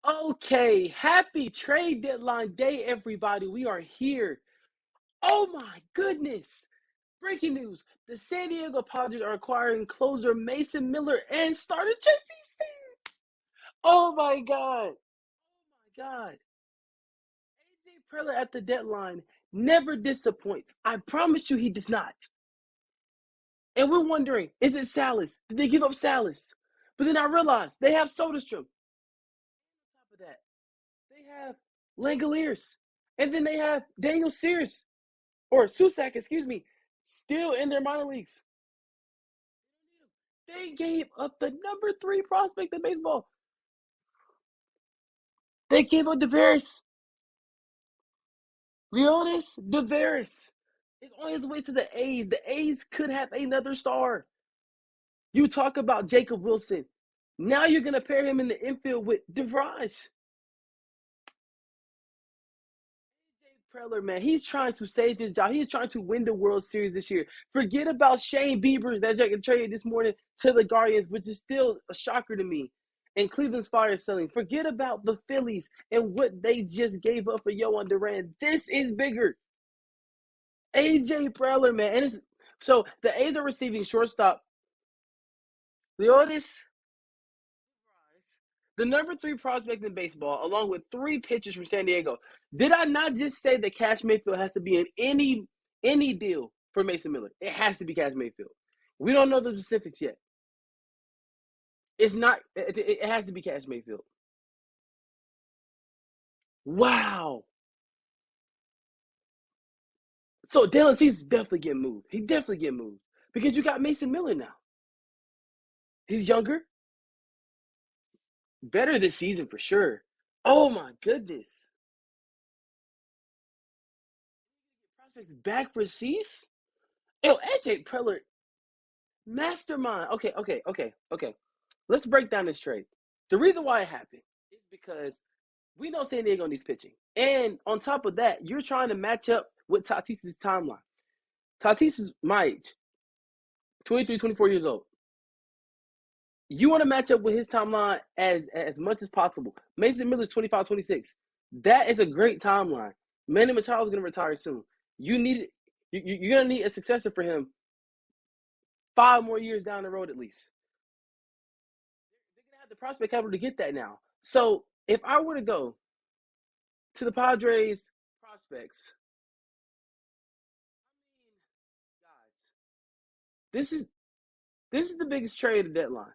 Okay, happy trade deadline day, everybody. We are here. Oh my goodness. Breaking news. The San Diego Padres are acquiring closer Mason Miller and starter JP. Oh my God. Oh my God. AJ Preller at the deadline never disappoints. I promise you he does not. And we're wondering, is it Salas? Did they give up Salas? But then I realized they have Soderstrom. On top of that, they have Langoliers. And then they have Daniel Sears, or Susak, excuse me, still in their minor leagues. They gave up the number 3 prospect in baseball. They gave up Deveris. Leonis Deveris is on his way to the A's. The A's could have another star. You talk about Jacob Wilson. Now you're going to pair him in the infield with DeVries. Preller, man, he's trying to save his job. He's trying to win the World Series this year. Forget about Shane Bieber that got traded this morning to the Guardians, which is still a shocker to me. And Cleveland's fire selling. Forget about the Phillies and what they just gave up for Yohan Duran. This is bigger. AJ Preller, man. So the A's are receiving shortstop Leotis, the number 3 prospect in baseball, along with 3 pitchers from San Diego. Did I not just say that Cash Mayfield has to be in any deal for Mason Miller? It has to be Cash Mayfield. We don't know the specifics yet. It's not. It has to be Cash Mayfield. Wow. So Dylan Cease definitely getting moved. He definitely getting moved because you got Mason Miller now. He's younger, better this season for sure. Oh my goodness. Prospects back for Cease? Yo, AJ Preller, mastermind. Okay. Let's break down this trade. The reason why it happened is because we know San Diego needs pitching. And on top of that, you're trying to match up with Tatis's timeline. Tatis is my age, 23, 24 years old. You want to match up with his timeline as much as possible. Mason Miller's 25, 26. That is a great timeline. Manny Machado is going to retire soon. You're going to need a successor for him 5 more years down the road at least. They're going to have the prospect capital to get that now. So if I were to go to the Padres prospects, guys, this is the biggest trade of the deadline.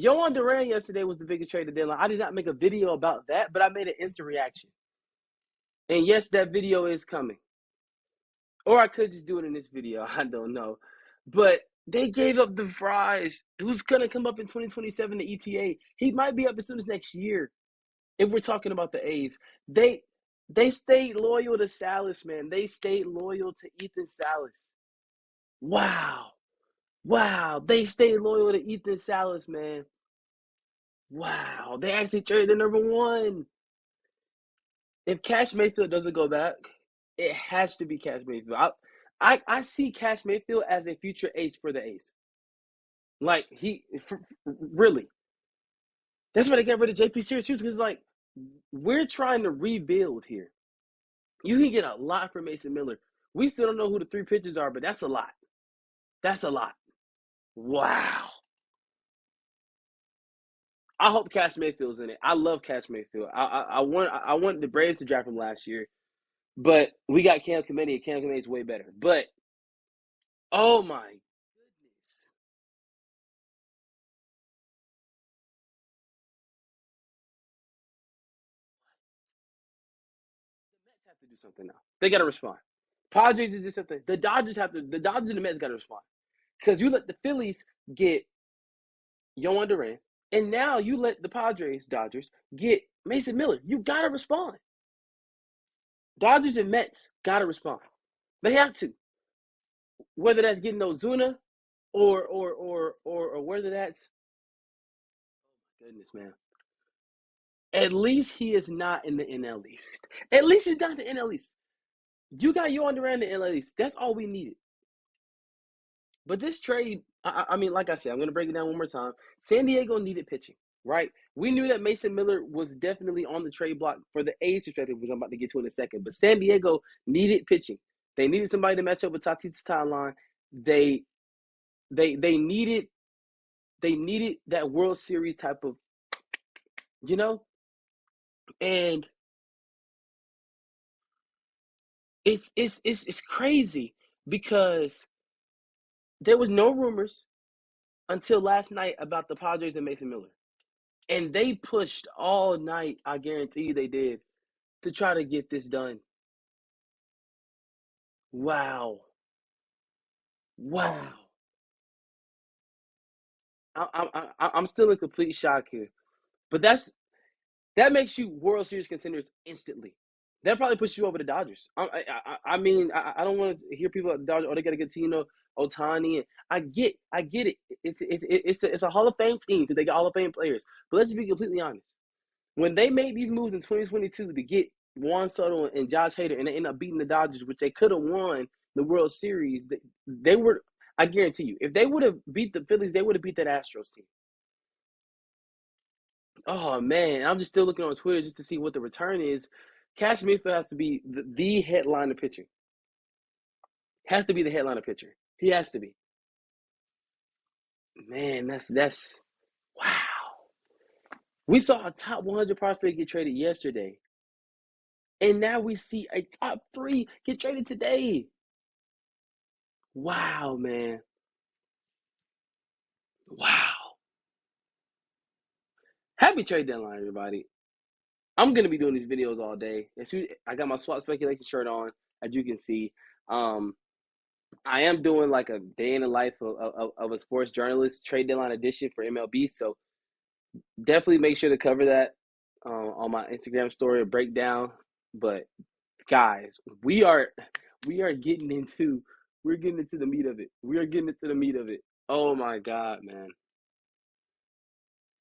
Yohan Duran yesterday was the biggest trade of the deadline. I did not make a video about that, but I made an instant reaction. And yes, that video is coming. Or I could just do it in this video. I don't know. But they gave up the fries. Who's gonna come up in 2027 to ETA? He might be up as soon as next year. If we're talking about the A's. They stayed loyal to Salas, man. They stayed loyal to Ethan Salas. Wow. Wow. They stayed loyal to Ethan Salas, man. Wow. They actually traded the number 1. If Cash Mayfield doesn't go back, it has to be Cash Mayfield. I see Cash Mayfield as a future ace for the A's. Like really. That's why they got rid of JP Sears because like we're trying to rebuild here. You can get a lot for Mason Miller. We still don't know who the 3 pitchers are, but that's a lot. That's a lot. Wow. I hope Cash Mayfield's in it. I love Cash Mayfield. I want the Braves to draft him last year, but we got Cam Committee. Cam Committee is way better. But oh my goodness, the Mets have to do something now. They got to respond. Padres did something. The Dodgers have to. The Dodgers and the Mets got to respond because you let the Phillies get Yohan Duran, and now you let the Padres, Dodgers, get Mason Miller. You got to respond. Dodgers and Mets got to respond. They have to. Whether that's getting Ozuna or whether that's goodness, man. At least he is not in the NL East. At least he's not in the NL East. You got Yohan Duran in the NL East. That's all we needed. But this trade, I mean, like I said, I'm going to break it down one more time. San Diego needed pitching. right? We knew that Mason Miller was definitely on the trade block for the A's perspective, which I'm about to get to in a second. But San Diego needed pitching. They needed somebody to match up with Tatis timeline. They they needed that World Series type of, you know, and it's crazy because there was no rumors until last night about the Padres and Mason Miller. And they pushed all night, I guarantee you they did, to try to get this done. Wow. Wow. I'm still in complete shock here. But that makes you World Series contenders instantly. That probably puts you over the Dodgers. I mean, I don't want to hear people at the Dodgers. Oh, they got to get Tino, Otani, and I get it. It's a Hall of Fame team because they got Hall of Fame players. But let's just be completely honest. When they made these moves in 2022 to get Juan Soto and Josh Hader, and they ended up beating the Dodgers, which they could have won the World Series, they were. I guarantee you, if they would have beat the Phillies, they would have beat that Astros team. Oh man, I'm just still looking on Twitter just to see what the return is. Cash Mayfield has to be the headliner pitcher. Has to be the headliner pitcher. He has to be. Man, that's wow. We saw a top 100 prospect get traded yesterday, and now we see a top 3 get traded today. Wow, man. Wow. Happy trade deadline, everybody. I'm gonna be doing these videos all day. I got my swap speculation shirt on, as you can see. Um, I am doing like a day in the life of a sports journalist trade deadline edition for MLB. So definitely make sure to cover that on my Instagram story or breakdown. But guys, we are getting into we're getting into the meat of it. We are getting into the meat of it. Oh my God, man.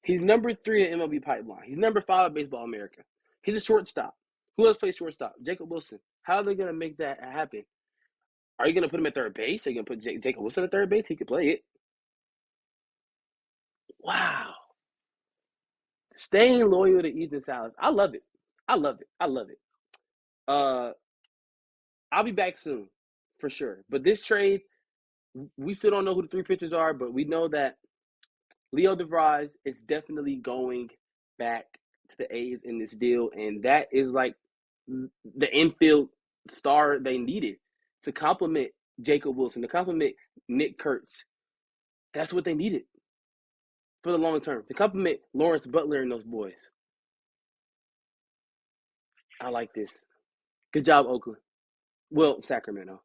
He's number 3 in MLB pipeline. He's number 5 in Baseball America. He's a shortstop. Who else plays shortstop? Jacob Wilson. How are they gonna make that happen? Are you gonna put him at third base? Are you gonna put Jacob Wilson at third base? He could play it. Wow. Staying loyal to Ethan Salas. I love it. I love it. I love it. Uh, I'll be back soon, for sure. But this trade, we still don't know who the 3 pitchers are, but we know that Leo DeVries is definitely going back to the A's in this deal, and that is like the infield star they needed to complement Jacob Wilson, to complement Nick Kurtz. That's what they needed for the long term, to complement Lawrence Butler and those boys. I like this. Good job, Oakland. Well, Sacramento.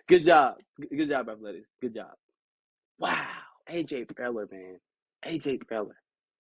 Good job. Good job, Athletics. Good job. Wow. AJ Preller, man. AJ Preller.